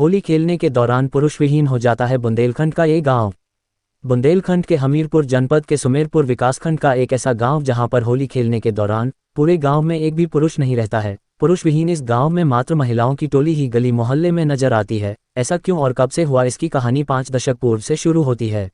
होली खेलने के दौरान पुरुष विहीन हो जाता है बुंदेलखंड का ये गांव। बुंदेलखंड के हमीरपुर जनपद के सुमेरपुर विकासखंड का एक ऐसा गांव जहां पर होली खेलने के दौरान पूरे गांव में एक भी पुरुष नहीं रहता है। पुरुष विहीन इस गांव में मात्र महिलाओं की टोली ही गली मोहल्ले में नजर आती है। ऐसा क्यों और कब से हुआ, इसकी कहानी 5 दशक पूर्व से शुरू होती है।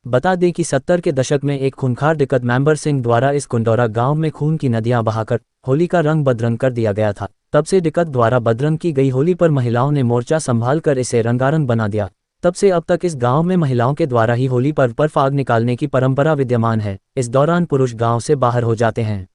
बता दें कि 70 के दशक में एक खूंखार दिक्कत मेंबर सिंह द्वारा इस कुंडोरा गांव में खून की नदियां बहाकर होली का रंग बदरंग कर दिया गया था। तब से दिक्कत द्वारा बदरंग की गई होली पर महिलाओं ने मोर्चा संभाल कर इसे रंगारंग बना दिया। तब से अब तक इस गांव में महिलाओं के द्वारा ही होली पर्व पर फाग निकालने की परंपरा विद्यमान है। इस दौरान पुरुष गांव से बाहर हो जाते हैं।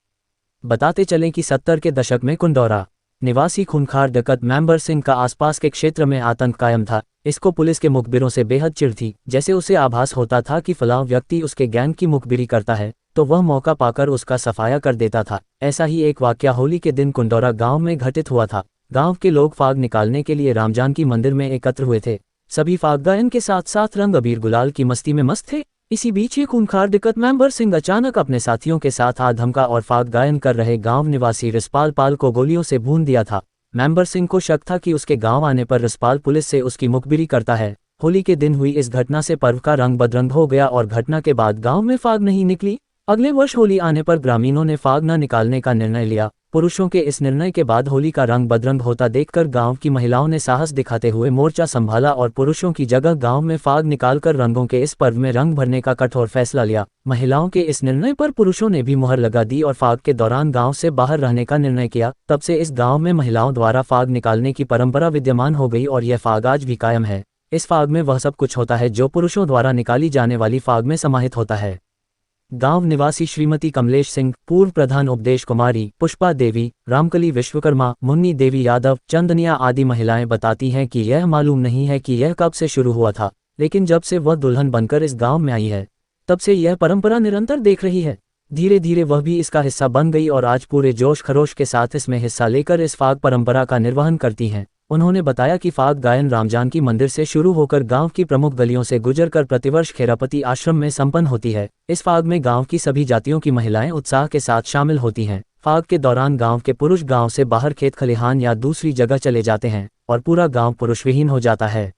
बताते चलें कि 70 के दशक में कुंडोरा निवासी खूंखार दिक्कत मेंबर सिंह का आसपास के क्षेत्र में आतंक कायम था। इसको पुलिस के मुखबिरों से बेहद चिढ़ थी। जैसे उसे आभास होता था कि फलां व्यक्ति उसके गैंग की मुखबिरी करता है तो वह मौका पाकर उसका सफाया कर देता था। ऐसा ही एक वाकया होली के दिन कुंडोरा गांव में घटित हुआ था। गांव के लोग फाग निकालने के लिए रामजानकी मंदिर में एकत्र हुए थे। सभी फाग गायन के साथ साथ रंग अबीर गुलाल की मस्ती में मस्त थे। इसी बीच ये खूंखार दिक्कत मेंबर सिंह अचानक अपने साथियों के साथ आ धमका और फाग गायन कर रहे गांव निवासी रिसपाल पाल को गोलियों से भून दिया था। मेंबर सिंह को शक था कि उसके गांव आने पर रिसपाल पुलिस से उसकी मुखबिरी करता है। होली के दिन हुई इस घटना से पर्व का रंग बदरंग हो गया और घटना के बाद गांव में फाग नहीं निकली। अगले वर्ष होली आने पर ग्रामीणों ने फाग न निकालने का निर्णय लिया। पुरुषों के इस निर्णय के बाद होली का रंग बदरंग होता देखकर गांव की महिलाओं ने साहस दिखाते हुए मोर्चा संभाला और पुरुषों की जगह गांव में फाग निकालकर रंगों के इस पर्व में रंग भरने का कठोर फैसला लिया। महिलाओं के इस निर्णय पर पुरुषों ने भी मुहर लगा दी और फाग के दौरान गांव से बाहर रहने का निर्णय किया। तब से इस गांव में महिलाओं द्वारा फाग निकालने की परंपरा विद्यमान हो गई और यह फाग आज भी कायम है। इस फाग में वह सब कुछ होता है जो पुरुषों द्वारा निकाली जाने वाली फाग में समाहित होता है। गांव निवासी श्रीमती कमलेश सिंह, पूर्व प्रधान उपदेश कुमारी, पुष्पा देवी, रामकली विश्वकर्मा, मुन्नी देवी यादव, चंदनिया आदि महिलाएं बताती हैं कि यह मालूम नहीं है कि यह कब से शुरू हुआ था, लेकिन जब से वह दुल्हन बनकर इस गांव में आई है तब से यह परंपरा निरंतर देख रही है। धीरे धीरे वह भी इसका हिस्सा बन गई और आज पूरे जोश खरोश के साथ इसमें हिस्सा लेकर इस फाग परंपरा का निर्वहन करती हैं। उन्होंने बताया कि फाग गायन रामजानकी मंदिर से शुरू होकर गांव की प्रमुख गलियों से गुजरकर प्रतिवर्ष खेरापति आश्रम में संपन्न होती है। इस फाग में गांव की सभी जातियों की महिलाएं उत्साह के साथ शामिल होती हैं। फाग के दौरान गांव के पुरुष गांव से बाहर खेत खलिहान या दूसरी जगह चले जाते हैं और पूरा गांव पुरुष विहीन हो जाता है।